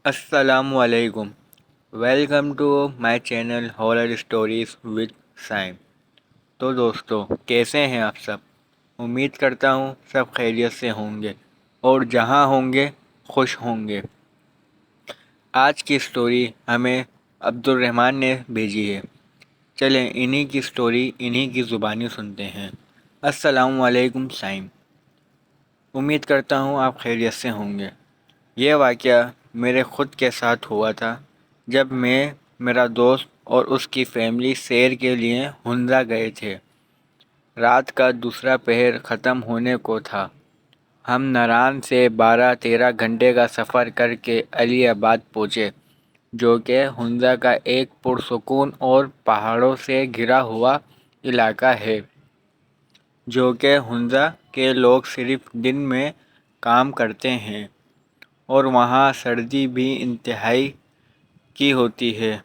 السلام علیکم. Welcome to my channel horror stories with Saim. تو دوستو کیسے ہیں آپ سب؟ امید کرتا ہوں سب خیریت سے ہوں گے اور جہاں ہوں گے خوش ہوں گے. آج کی اسٹوری ہمیں عبد الرحمن نے بھیجی ہے. چلیں انہی کی اسٹوری انہی کی زبانی سنتے ہیں. السلام علیکم سائم. امید کرتا ہوں آپ خیریت سے ہوں گے. یہ واقعہ میرے خود کے ساتھ ہوا تھا جب میں میرا دوست اور اس کی فیملی سیر کے لیے ہنزا گئے تھے. رات کا دوسرا پہر ختم ہونے کو تھا. ہم ناران سے 12-13 گھنٹے کا سفر کر کے علی آباد پہنچے، جو کہ ہنزا کا ایک پرسکون اور پہاڑوں سے گھرا ہوا علاقہ ہے. جو کہ ہنزا کے لوگ صرف دن میں کام کرتے ہیں اور وہاں سردی بھی انتہائی کی ہوتی ہے،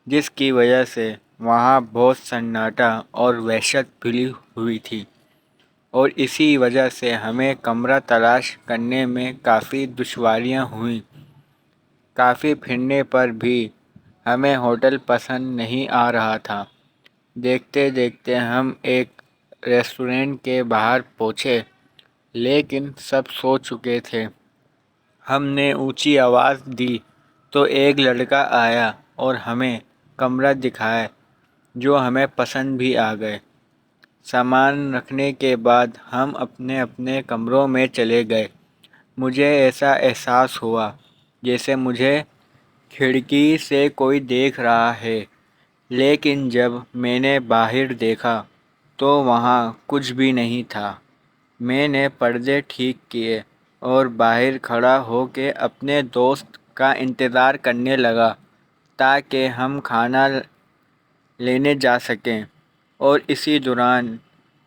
جس کی وجہ سے وہاں بہت سناٹا اور وحشت پھیلی ہوئی تھی، اور اسی وجہ سے ہمیں کمرہ تلاش کرنے میں کافی دشواریاں ہوئیں. کافی پھرنے پر بھی ہمیں ہوٹل پسند نہیں آ رہا تھا. دیکھتے دیکھتے ہم ایک ریسٹورنٹ کے باہر پہنچے، لیکن سب سو چکے تھے. ہم نے اونچی آواز دی تو ایک لڑکا آیا اور ہمیں کمرہ دکھایا جو ہمیں پسند بھی آ گئے. سامان رکھنے کے بعد ہم اپنے اپنے کمروں میں چلے گئے. مجھے ایسا احساس ہوا جیسے مجھے کھڑکی سے کوئی دیکھ رہا ہے، لیکن جب میں نے باہر دیکھا تو وہاں کچھ بھی نہیں تھا. میں نے پردے ٹھیک کیے اور باہر کھڑا ہو کے اپنے دوست کا انتظار کرنے لگا تاکہ ہم کھانا لینے جا سکیں. اور اسی دوران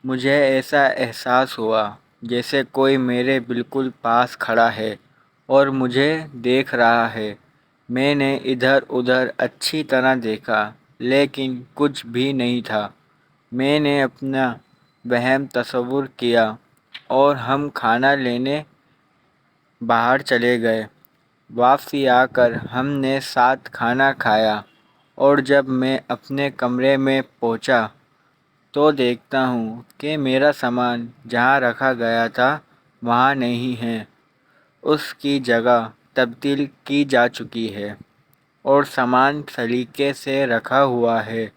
مجھے ایسا احساس ہوا جیسے کوئی میرے بالکل پاس کھڑا ہے اور مجھے دیکھ رہا ہے. میں نے ادھر ادھر اچھی طرح دیکھا لیکن کچھ بھی نہیں تھا. میں نے اپنا وہم تصور کیا اور ہم کھانا لینے باہر چلے گئے. واپسی آ کر ہم نے ساتھ کھانا کھایا، اور جب میں اپنے کمرے میں پہنچا تو دیکھتا ہوں کہ میرا سامان جہاں رکھا گیا تھا وہاں نہیں ہے. اس کی جگہ تبدیل کی جا چکی ہے اور سامان سلیقے سے رکھا ہوا ہے.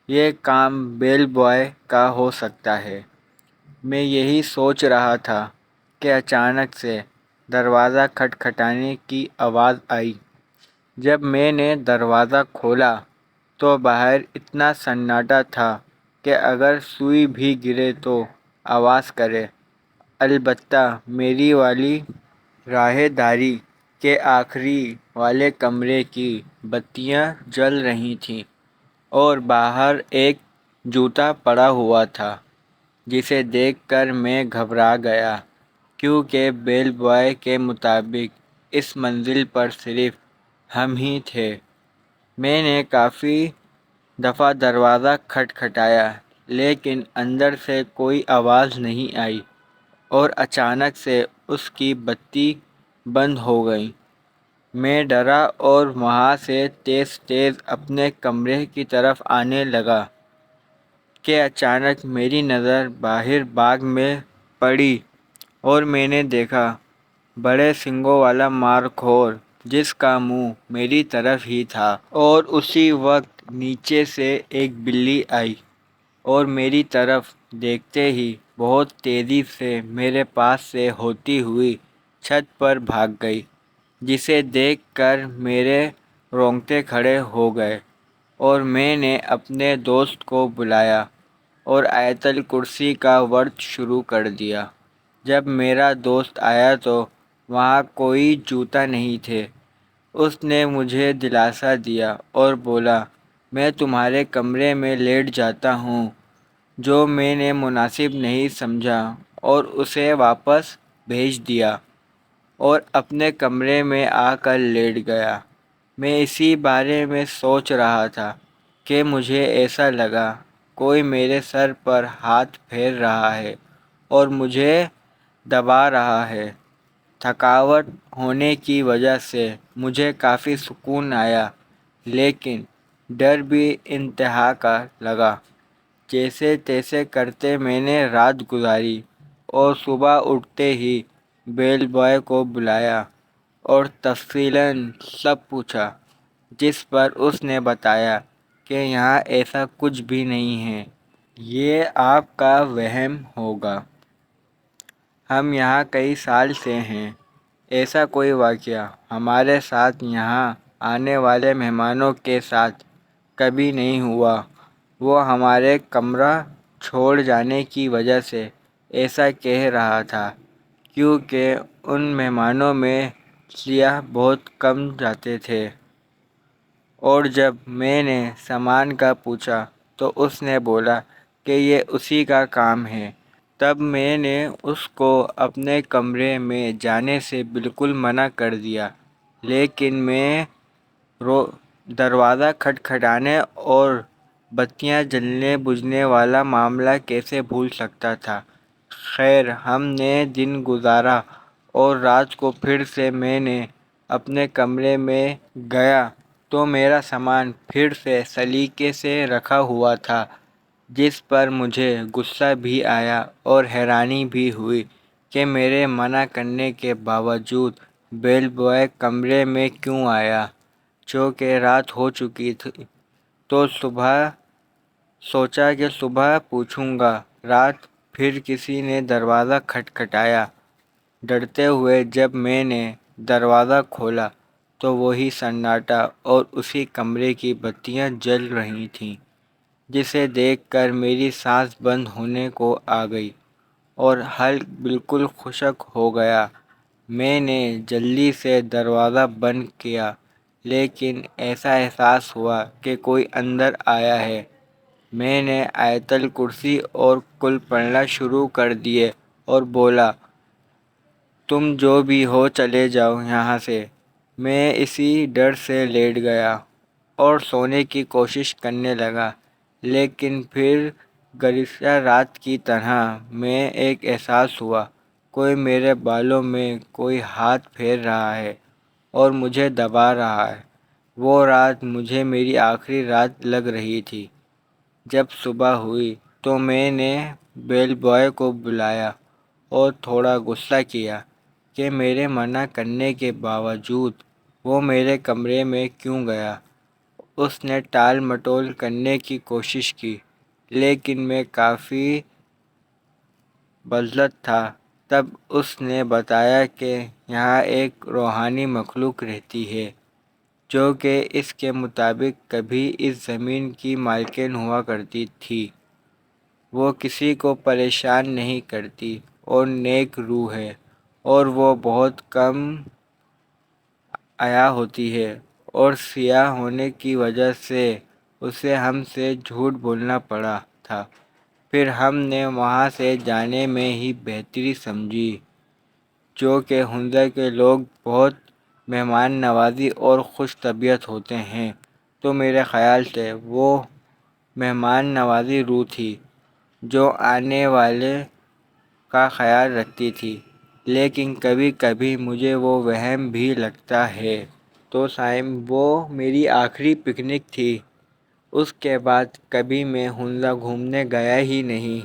یہ کام بیل بوائے کا ہو سکتا ہے. میں یہی سوچ رہا تھا کہ اچانک سے دروازہ کھٹکھٹانے کی آواز آئی. جب میں نے دروازہ کھولا تو باہر اتنا سناٹا تھا کہ اگر سوئی بھی گرے تو آواز کرے. البتہ میری والی راہداری کے آخری والے کمرے کی بتیاں جل رہی تھیں اور باہر ایک جوتا پڑا ہوا تھا جسے دیکھ کر میں گھبرا گیا، کیونکہ بیل بوائے کے مطابق اس منزل پر صرف ہم ہی تھے. میں نے کافی دفعہ دروازہ کھٹکھٹایا لیکن اندر سے کوئی آواز نہیں آئی، اور اچانک سے اس کی بتی بند ہو گئی. میں ڈرا اور وہاں سے تیز تیز اپنے کمرے کی طرف آنے لگا کہ اچانک میری نظر باہر باغ میں پڑی اور میں نے دیکھا بڑے سینگوں والا مارخور جس کا منہ میری طرف ہی تھا. اور اسی وقت نیچے سے ایک بلی آئی اور میری طرف دیکھتے ہی بہت تیزی سے میرے پاس سے ہوتی ہوئی چھت پر بھاگ گئی، جسے دیکھ کر میرے رونگٹے کھڑے ہو گئے اور میں نے اپنے دوست کو بلایا اور آیت الکرسی کا ورد شروع کر دیا. جب میرا دوست آیا تو وہاں کوئی جوتا نہیں تھے. اس نے مجھے دلاسا دیا اور بولا میں تمہارے کمرے میں لیٹ جاتا ہوں، جو میں نے مناسب نہیں سمجھا اور اسے واپس بھیج دیا اور اپنے کمرے میں آ کر لیٹ گیا. میں اسی بارے میں سوچ رہا تھا کہ مجھے ایسا لگا کوئی میرے سر پر ہاتھ پھیر رہا ہے اور مجھے دبا رہا ہے. تھکاوٹ ہونے کی وجہ سے مجھے کافی سکون آیا، لیکن ڈر بھی انتہا کا لگا۔ جیسے تیسے کرتے میں نے رات گزاری اور صبح اٹھتے ہی بیل بوائے کو بلایا اور تفصیلاً سب پوچھا، جس پر اس نے بتایا کہ یہاں ایسا کچھ بھی نہیں ہے، یہ آپ کا وہم ہوگا، ہم یہاں کئی سال سے ہیں، ایسا کوئی واقعہ ہمارے ساتھ یہاں آنے والے مہمانوں کے ساتھ کبھی نہیں ہوا۔ وہ ہمارے کمرہ چھوڑ جانے کی وجہ سے ایسا کہہ رہا تھا، کیونکہ ان مہمانوں میں سیاح بہت کم جاتے تھے۔ اور جب میں نے سامان کا پوچھا تو اس نے بولا کہ یہ اسی کا کام ہے۔ تب میں نے اس کو اپنے کمرے میں جانے سے بالکل منع کر دیا، لیکن میں دروازہ کھٹکھٹانے اور بتیاں جلنے بجھنے والا معاملہ کیسے بھول سکتا تھا۔ خیر، ہم نے دن گزارا اور رات کو پھر سے میں نے اپنے کمرے میں گیا تو میرا سامان پھر سے سلیقے سے رکھا ہوا تھا، جس پر مجھے غصہ بھی آیا اور حیرانی بھی ہوئی کہ میرے منع کرنے کے باوجود بیل بوائے کمرے میں کیوں آیا۔ چونکہ رات ہو چکی تھی تو سوچا کہ صبح پوچھوں گا۔ رات پھر کسی نے دروازہ کھٹکھٹایا۔ ڈرتے ہوئے جب میں نے دروازہ کھولا تو وہی سناٹا اور اسی کمرے کی بتیاں جل رہی تھیں، جسے دیکھ کر میری سانس بند ہونے کو آ گئی اور حلق بالکل خشک ہو گیا۔ میں نے جلدی سے دروازہ بند کیا، لیکن ایسا احساس ہوا کہ کوئی اندر آیا ہے۔ میں نے آیت الکرسی اور کل پڑھنا شروع کر دیے اور بولا، تم جو بھی ہو چلے جاؤ یہاں سے۔ میں اسی ڈر سے لیٹ گیا اور سونے کی کوشش کرنے لگا، لیکن پھر گزشتہ رات کی طرح میں ایک احساس ہوا، کوئی میرے بالوں میں کوئی ہاتھ پھیر رہا ہے اور مجھے دبا رہا ہے۔ وہ رات مجھے میری آخری رات لگ رہی تھی۔ جب صبح ہوئی تو میں نے بیل بوائے کو بلایا اور تھوڑا غصہ کیا کہ میرے منع کرنے کے باوجود وہ میرے کمرے میں کیوں گیا۔ اس نے ٹال مٹول کرنے کی کوشش کی، لیکن میں کافی بزدل تھا۔ تب اس نے بتایا کہ یہاں ایک روحانی مخلوق رہتی ہے، جو کہ اس کے مطابق کبھی اس زمین کی مالکن ہوا کرتی تھی۔ وہ کسی کو پریشان نہیں کرتی اور نیک روح ہے، اور وہ بہت کم عیاں ہوتی ہے، اور سیاح ہونے کی وجہ سے اسے ہم سے جھوٹ بولنا پڑا تھا۔ پھر ہم نے وہاں سے جانے میں ہی بہتری سمجھی۔ جو کہ ہنزا کے لوگ بہت مہمان نوازی اور خوش طبیعت ہوتے ہیں، تو میرے خیال سے وہ مہمان نوازی روح تھی جو آنے والے کا خیال رکھتی تھی۔ لیکن کبھی کبھی مجھے وہ وہم بھی لگتا ہے۔ تو سائم، وہ میری آخری پکنک تھی۔ اس کے بعد کبھی میں ہنزا گھومنے گیا ہی نہیں۔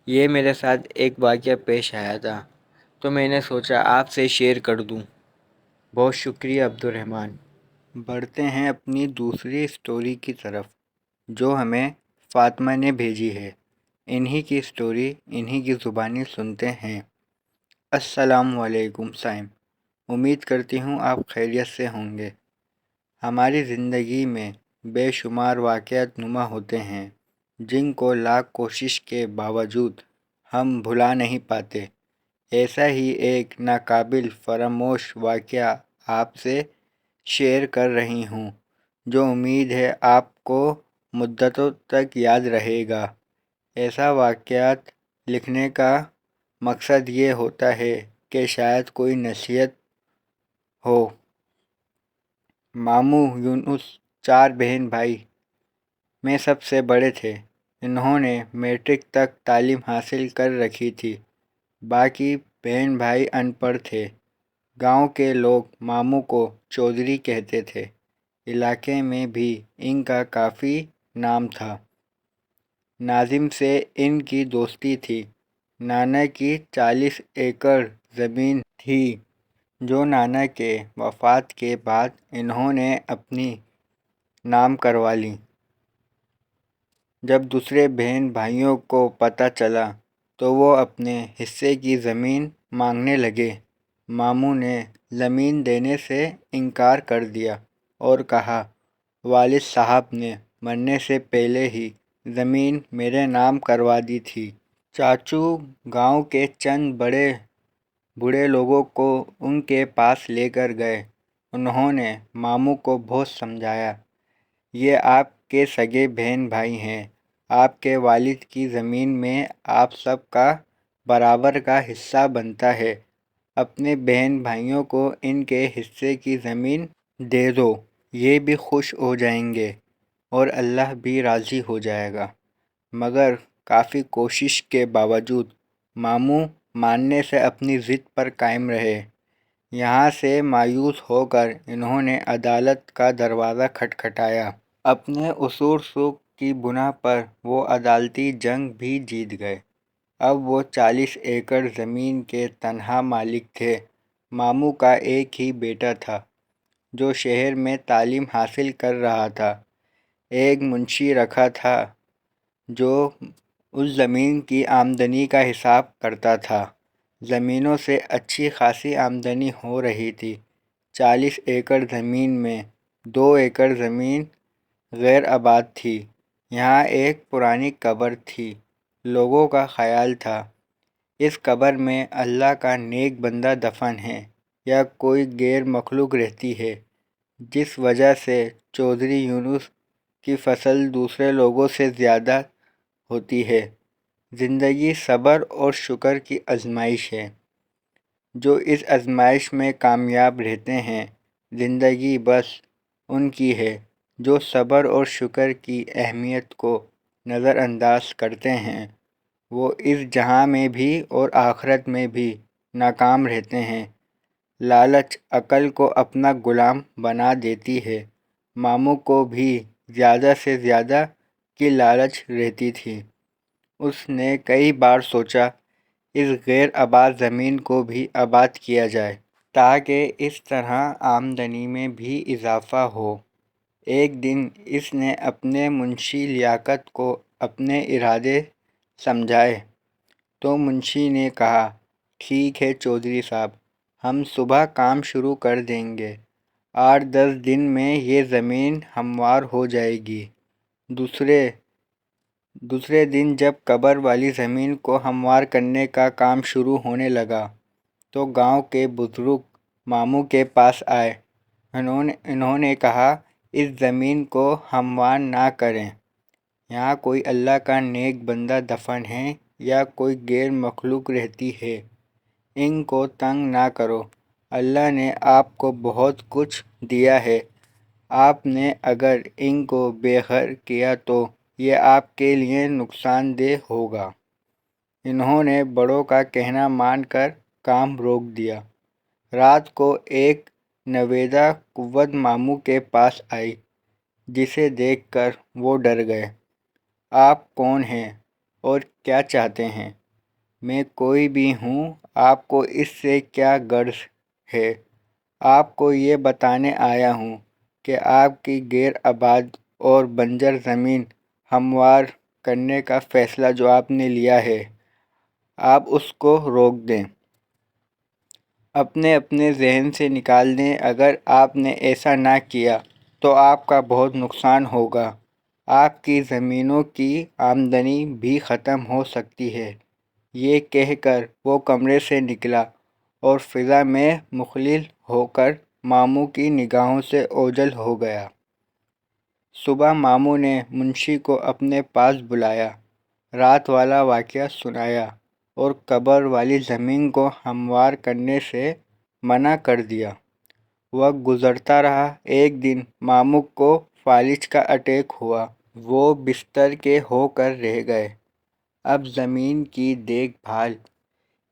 یہ میرے ساتھ ایک واقعہ پیش آیا تھا، تو میں نے سوچا آپ سے شیئر کر دوں۔ بہت شکریہ عبد الرحمن۔ بڑھتے ہیں اپنی دوسری سٹوری کی طرف، جو ہمیں فاطمہ نے بھیجی ہے۔ انہی کی سٹوری انہی کی زبانی سنتے ہیں۔ السلام علیکم سائم، امید کرتی ہوں آپ خیریت سے ہوں گے۔ ہماری زندگی میں بے شمار واقعات نما ہوتے ہیں، جن کو لاکھ کوشش کے باوجود ہم بھلا نہیں پاتے۔ ایسا ہی ایک ناقابل فراموش واقعہ آپ سے شیئر کر رہی ہوں، جو امید ہے آپ کو مدتوں تک یاد رہے گا۔ ایسا واقعات لکھنے کا مقصد یہ ہوتا ہے کہ شاید کوئی نصیحت ہو۔ ماموں یونس 4 بہن بھائی میں سب سے بڑے تھے۔ انہوں نے میٹرک تک تعلیم حاصل کر رکھی تھی۔ باقی بہن بھائی ان پڑھ تھے۔ گاؤں کے لوگ ماموں کو چودھری کہتے تھے۔ علاقے میں بھی ان کا کافی نام تھا۔ ناظم سے ان کی دوستی تھی۔ نانا کی 40 ایکڑ زمین تھی جو نانا کے وفات کے بعد انہوں نے اپنی نام کروا لی۔ جب دوسرے بہن بھائیوں کو پتہ چلا تو وہ اپنے حصے کی زمین مانگنے لگے۔ ماموں نے زمین دینے سے انکار کر دیا اور کہا، والد صاحب نے مرنے سے پہلے ہی زمین میرے نام کروا دی تھی۔ چاچو گاؤں کے چند بوڑھے لوگوں کو ان کے پاس لے کر گئے۔ انہوں نے ماموں کو بہت سمجھایا، یہ آپ کے سگے بہن بھائی ہیں، آپ کے والد کی زمین میں آپ سب کا برابر کا حصہ بنتا ہے، اپنے بہن بھائیوں کو ان کے حصے کی زمین دے دو، یہ بھی خوش ہو جائیں گے اور اللہ بھی راضی ہو جائے گا۔ مگر کافی کوشش کے باوجود ماموں ماننے سے اپنی ضد پر قائم رہے۔ یہاں سے مایوس ہو کر انہوں نے عدالت کا دروازہ کھٹکھٹایا۔ اپنے اصول سوکھ کی بنا پر وہ عدالتی جنگ بھی جیت گئے۔ اب وہ 40 ایکڑ زمین کے تنہا مالک تھے۔ ماموں کا ایک ہی بیٹا تھا جو شہر میں تعلیم حاصل کر رہا تھا۔ ایک منشی رکھا تھا جو اس زمین کی آمدنی کا حساب کرتا تھا۔ زمینوں سے اچھی خاصی آمدنی ہو رہی تھی۔ 40 ایکڑ زمین میں 2 ایکڑ زمین غیر آباد تھی۔ یہاں ایک پرانی قبر تھی۔ لوگوں کا خیال تھا اس قبر میں اللہ کا نیک بندہ دفن ہے یا کوئی غیر مخلوق رہتی ہے، جس وجہ سے چودھری یونس کی فصل دوسرے لوگوں سے زیادہ ہوتی ہے۔ زندگی صبر اور شکر کی آزمائش ہے۔ جو اس آزمائش میں کامیاب رہتے ہیں، زندگی بس ان کی ہے۔ جو صبر اور شکر کی اہمیت کو نظر انداز کرتے ہیں، وہ اس جہاں میں بھی اور آخرت میں بھی ناکام رہتے ہیں۔ لالچ عقل کو اپنا غلام بنا دیتی ہے۔ ماموں کو بھی زیادہ سے زیادہ کی لالچ رہتی تھی۔ اس نے کئی بار سوچا اس غیر آباد زمین کو بھی آباد کیا جائے تاکہ اس طرح آمدنی میں بھی اضافہ ہو۔ ایک دن اس نے اپنے منشی لیاقت کو اپنے ارادے سمجھائے تو منشی نے کہا، ٹھیک ہے چودھری صاحب، ہم صبح کام شروع کر دیں گے۔ 8-10 دن میں یہ زمین ہموار ہو جائے گی۔ دوسرے دن جب قبر والی زمین کو ہموار کرنے کا کام شروع ہونے لگا تو گاؤں کے بزرگ ماموں کے پاس آئے۔ انہوں نے کہا، اس زمین کو ہموار نہ کریں، یہاں کوئی اللہ کا نیک بندہ دفن ہے یا کوئی غیر مخلوق رہتی ہے، ان کو تنگ نہ کرو۔ اللہ نے آپ کو بہت کچھ دیا ہے، آپ نے اگر ان کو بے گھر کیا تو یہ آپ کے لیے نقصان دہ ہوگا۔ انہوں نے بڑوں کا کہنا مان کر کام روک دیا۔ رات کو ایک نویدہ قوت ماموں کے پاس آئی، جسے دیکھ کر وہ ڈر گئے۔ آپ کون ہیں اور کیا چاہتے ہیں؟ میں کوئی بھی ہوں، آپ کو اس سے کیا غرض ہے؟ آپ کو یہ بتانے آیا ہوں کہ آپ کی غیر آباد اور بنجر زمین ہموار کرنے کا فیصلہ جو آپ نے لیا ہے، آپ اس کو روک دیں، اپنے ذہن سے نکال دیں۔ اگر آپ نے ایسا نہ کیا تو آپ کا بہت نقصان ہوگا، آپ کی زمینوں کی آمدنی بھی ختم ہو سکتی ہے۔ یہ کہہ کر وہ کمرے سے نکلا اور فضا میں مخلل ہو کر ماموں کی نگاہوں سے اوجھل ہو گیا۔ صبح ماموں نے منشی کو اپنے پاس بلایا، رات والا واقعہ سنایا اور قبر والی زمین کو ہموار کرنے سے منع کر دیا۔ وقت گزرتا رہا۔ ایک دن ماموں کو فالج کا اٹیک ہوا۔ وہ بستر کے ہو کر رہ گئے۔ اب زمین کی دیکھ بھال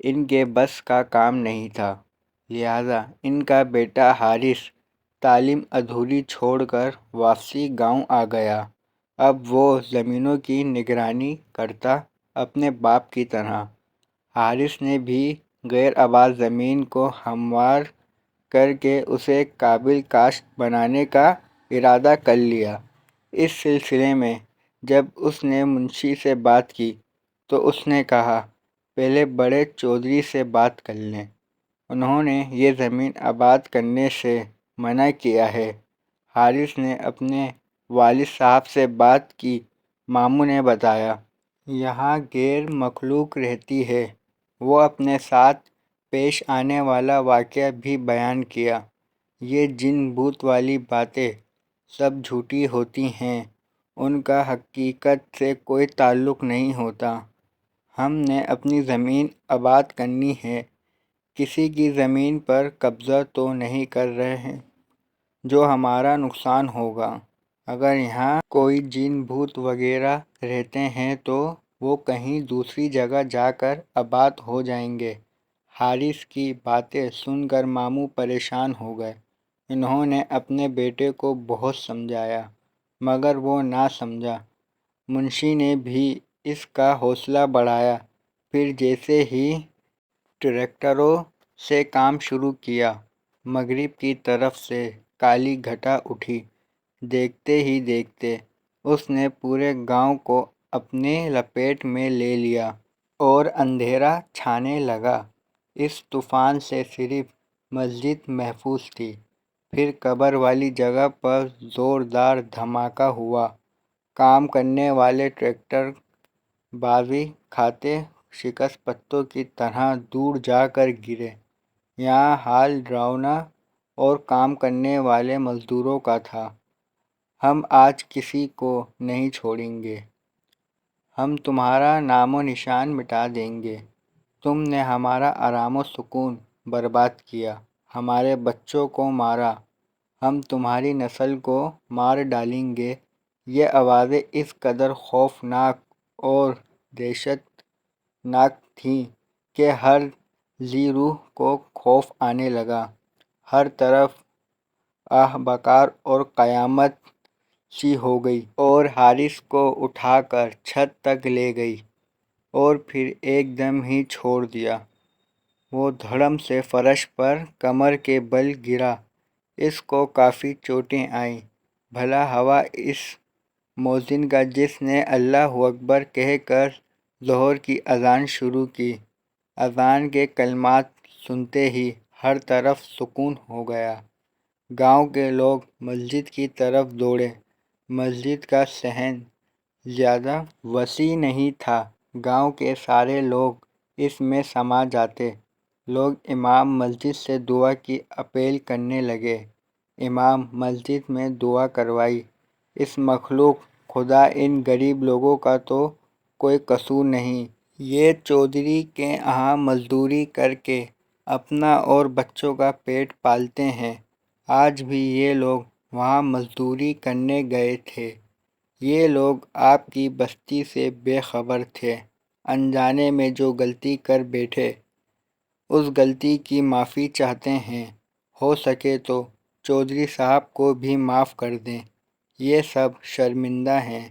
ان کے بس کا کام نہیں تھا، لہٰذا ان کا بیٹا حارث تعلیم ادھوری چھوڑ کر واپسی گاؤں آ گیا۔ اب وہ زمینوں کی نگرانی کرتا، اپنے باپ کی طرح۔ حارث نے بھی غیر آباد زمین کو ہموار کر کے اسے قابل کاشت بنانے کا ارادہ کر لیا۔ اس سلسلے میں جب اس نے منشی سے بات کی تو اس نے کہا، پہلے بڑے چودھری سے بات کر لیں، انہوں نے یہ زمین آباد کرنے سے منع کیا ہے۔ حارث نے اپنے والد صاحب سے بات کی۔ ماموں نے بتایا، یہاں غیر مخلوق رہتی ہے۔ وہ اپنے ساتھ پیش آنے والا واقعہ بھی بیان کیا۔ یہ جن بھوت والی باتیں سب جھوٹی ہوتی ہیں، ان کا حقیقت سے کوئی تعلق نہیں ہوتا۔ ہم نے اپنی زمین آباد کرنی ہے، کسی کی زمین پر قبضہ تو نہیں کر رہے ہیں جو ہمارا نقصان ہوگا۔ اگر یہاں کوئی جن بھوت وغیرہ رہتے ہیں تو وہ کہیں دوسری جگہ جا کر آباد ہو جائیں گے۔ حارث کی باتیں سن کر ماموں پریشان ہو گئے۔ انہوں نے اپنے بیٹے کو بہت سمجھایا مگر وہ نہ سمجھا۔ منشی نے بھی اس کا حوصلہ بڑھایا۔ پھر جیسے ہی ٹریکٹروں سے کام شروع کیا، مغرب کی طرف سے کالی گھٹا اٹھی۔ دیکھتے ہی دیکھتے اس نے پورے گاؤں کو اپنے لپیٹ میں لے لیا اور اندھیرا چھانے لگا۔ اس طوفان سے صرف مسجد محفوظ تھی۔ پھر قبر والی جگہ پر زوردار دھماکہ ہوا۔ کام کرنے والے ٹریکٹر بازی کھاتے شکست پتوں کی طرح دور جا کر گرے۔ یہاں حال ڈراؤنا اور کام کرنے والے مزدوروں کا تھا۔ ہم آج کسی کو نہیں چھوڑیں گے، ہم تمہارا نام و نشان مٹا دیں گے۔ تم نے ہمارا آرام و سکون برباد کیا، ہمارے بچوں کو مارا، ہم تمہاری نسل کو مار ڈالیں گے۔ یہ آوازیں اس قدر خوفناک اور دہشت ناک تھیں کہ ہر ذی روح کو خوف آنے لگا۔ ہر طرف آہ بکار اور قیامت سی ہو گئی اور حارث کو اٹھا کر چھت تک لے گئی اور پھر ایک دم ہی چھوڑ دیا۔ وہ دھڑم سے فرش پر کمر کے بل گرا۔ اس کو کافی چوٹیں آئیں۔ بھلا ہوا اس مؤذن کا جس نے اللہ اکبر کہہ کر ظہر کی اذان شروع کی۔ اذان کے کلمات سنتے ہی ہر طرف سکون ہو گیا۔ گاؤں کے لوگ مسجد کی طرف دوڑے۔ مسجد کا صحن زیادہ وسیع نہیں تھا، گاؤں کے سارے لوگ اس میں سما جاتے۔ لوگ امام مسجد سے دعا کی اپیل کرنے لگے۔ امام مسجد میں دعا کروائی، اس مخلوق خدا ان غریب لوگوں کا تو کوئی قصور نہیں، یہ چودھری کے یہاں مزدوری کر کے اپنا اور بچوں کا پیٹ پالتے ہیں۔ آج بھی یہ لوگ وہاں مزدوری کرنے گئے تھے۔ یہ لوگ آپ کی بستی سے بے خبر تھے، انجانے میں جو غلطی کر بیٹھے اس غلطی کی معافی چاہتے ہیں۔ ہو سکے تو چودھری صاحب کو بھی معاف کر دیں، یہ سب شرمندہ ہیں،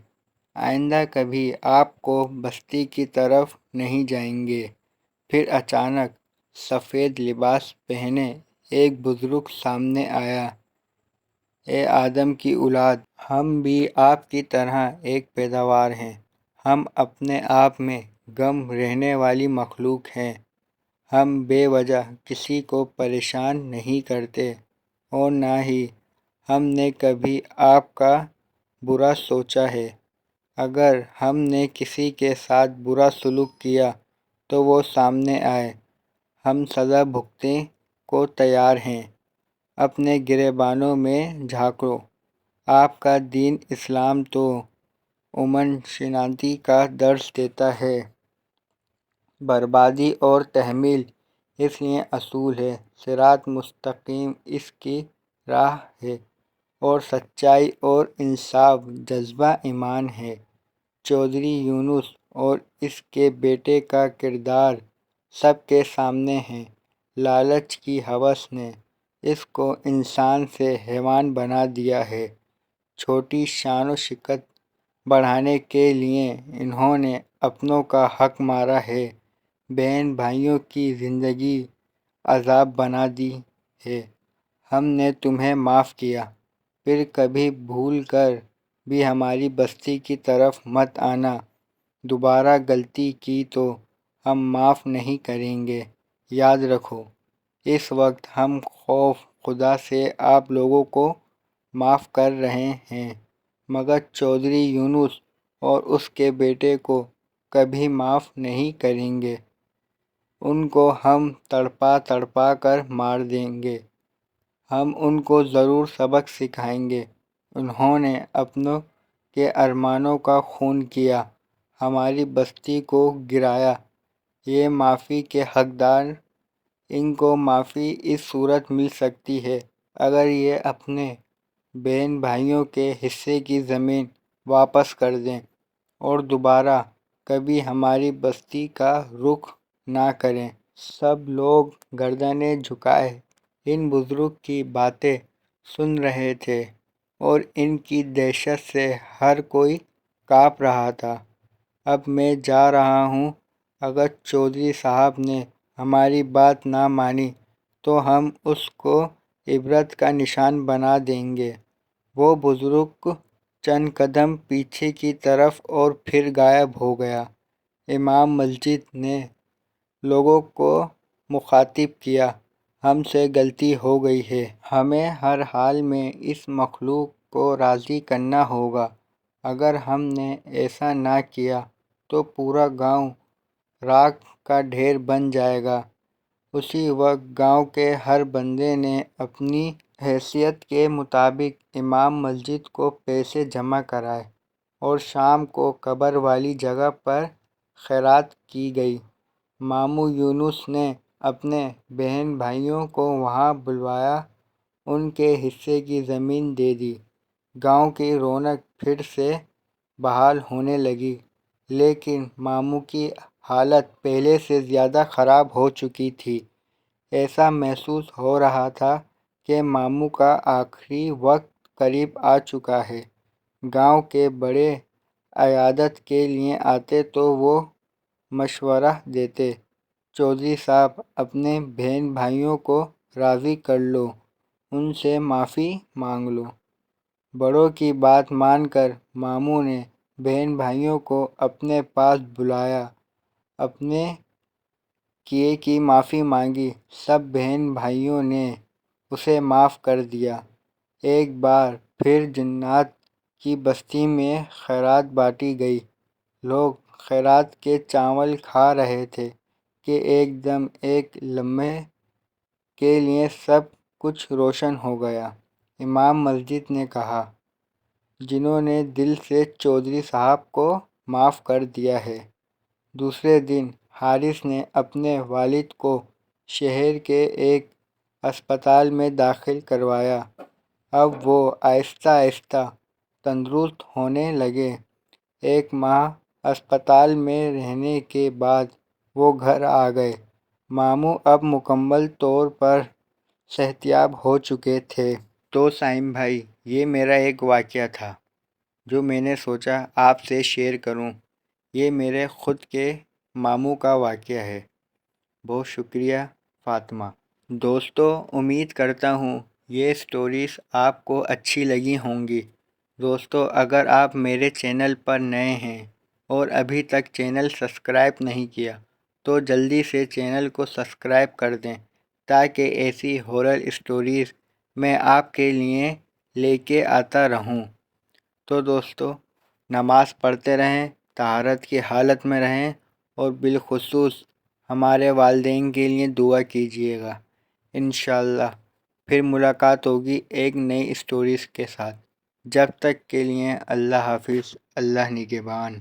آئندہ کبھی آپ کو بستی کی طرف نہیں جائیں گے۔ پھر اچانک سفید لباس پہنے ایک بزرگ سامنے آیا۔ اے آدم کی اولاد، ہم بھی آپ کی طرح ایک پیداوار ہیں۔ ہم اپنے آپ میں گم رہنے والی مخلوق ہیں۔ ہم بے وجہ کسی کو پریشان نہیں کرتے اور نہ ہی ہم نے کبھی آپ کا برا سوچا ہے۔ اگر ہم نے کسی کے ساتھ برا سلوک کیا تو وہ سامنے آئے، ہم سزا بھگتنے کو تیار ہیں۔ اپنے گریبانوں میں جھانکو، آپ کا دین اسلام تو امن شناسی کا درس دیتا ہے۔ بربادی اور تحمیل اس لیے اصول ہے، صراط مستقیم اس کی راہ ہے اور سچائی اور انصاف جذبہ ایمان ہے۔ چودھری یونس اور اس کے بیٹے کا کردار سب کے سامنے ہیں۔ لالچ کی ہوس نے اس کو انسان سے حیوان بنا دیا ہے۔ چھوٹی شان و شوکت بڑھانے کے لیے انہوں نے اپنوں کا حق مارا ہے، بہن بھائیوں کی زندگی عذاب بنا دی ہے۔ ہم نے تمہیں معاف کیا، پھر کبھی بھول کر بھی ہماری بستی کی طرف مت آنا۔ دوبارہ غلطی کی تو ہم معاف نہیں کریں گے۔ یاد رکھو، اس وقت ہم خوف خدا سے آپ لوگوں کو معاف کر رہے ہیں، مگر چودھری یونس اور اس کے بیٹے کو کبھی معاف نہیں کریں گے۔ ان کو ہم تڑپا تڑپا کر مار دیں گے۔ ہم ان کو ضرور سبق سکھائیں گے۔ انہوں نے اپنوں کے ارمانوں کا خون کیا، ہماری بستی کو گرایا۔ یہ معافی کے حقدار۔ ان کو معافی اس صورت مل سکتی ہے اگر یہ اپنے بہن بھائیوں کے حصے کی زمین واپس کر دیں اور دوبارہ کبھی ہماری بستی کا رخ نہ کریں۔ سب لوگ گردنیں جھکائے ان بزرگ کی باتیں سن رہے تھے اور ان کی دہشت سے ہر کوئی کانپ رہا تھا۔ اب میں جا رہا ہوں، اگر چودھری صاحب نے ہماری بات نہ مانی تو ہم اس کو عبرت کا نشان بنا دیں گے۔ وہ بزرگ چند قدم پیچھے کی طرف اور پھر غائب ہو گیا۔ امام مسجد نے لوگوں کو مخاطب کیا، ہم سے غلطی ہو گئی ہے۔ ہمیں ہر حال میں اس مخلوق کو راضی کرنا ہوگا۔ اگر ہم نے ایسا نہ کیا تو پورا گاؤں راکھ کا ڈھیر بن جائے گا۔ اسی وقت گاؤں کے ہر بندے نے اپنی حیثیت کے مطابق امام مسجد کو پیسے جمع کرائے اور شام کو قبر والی جگہ پر خیرات کی گئی۔ ماموں یونس نے اپنے بہن بھائیوں کو وہاں بلوایا، ان کے حصے کی زمین دے دی۔ گاؤں کی رونق پھر سے بحال ہونے لگی، لیکن ماموں کی حالت پہلے سے زیادہ خراب ہو چکی تھی۔ ایسا محسوس ہو رہا تھا کہ ماموں کا آخری وقت قریب آ چکا ہے۔ گاؤں کے بڑے عیادت کے لیے آتے تو وہ مشورہ دیتے، چودھری صاحب اپنے بہن بھائیوں کو راضی کر لو، ان سے معافی مانگ لو۔ بڑوں کی بات مان کر ماموں نے بہن بھائیوں کو اپنے پاس بلایا، اپنے کیے کی معافی مانگی۔ سب بہن بھائیوں نے اسے معاف کر دیا۔ ایک بار پھر جنات کی بستی میں خیرات بانٹی گئی۔ لوگ خیرات کے چاول کھا رہے تھے کہ ایک دم ایک لمحے کے لیے سب کچھ روشن ہو گیا۔ امام مسجد نے کہا، جنہوں نے دل سے چودھری صاحب کو معاف کر دیا ہے۔ دوسرے دن حارث نے اپنے والد کو شہر کے ایک اسپتال میں داخل کروایا۔ اب وہ آہستہ آہستہ تندرست ہونے لگے۔ ایک ماہ اسپتال میں رہنے کے بعد وہ گھر آ گئے۔ ماموں اب مکمل طور پر صحتیاب ہو چکے تھے۔ تو سائم بھائی، یہ میرا ایک واقعہ تھا جو میں نے سوچا آپ سے شیئر کروں۔ یہ میرے خود کے ماموں کا واقعہ ہے۔ بہت شکریہ فاطمہ۔ دوستو، امید کرتا ہوں یہ سٹوریز آپ کو اچھی لگی ہوں گی۔ دوستو، اگر آپ میرے چینل پر نئے ہیں اور ابھی تک چینل سبسکرائب نہیں کیا تو جلدی سے چینل کو سبسکرائب کر دیں تاکہ ایسی ہارر سٹوریز میں آپ کے لیے لے کے آتا رہوں۔ تو دوستو، نماز پڑھتے رہیں، طہارت کی حالت میں رہیں اور بالخصوص ہمارے والدین کے لیے دعا کیجیے گا۔ انشاءاللہ پھر ملاقات ہوگی ایک نئی سٹوریز کے ساتھ۔ جب تک کے لیے اللہ حافظ، اللہ نگہبان۔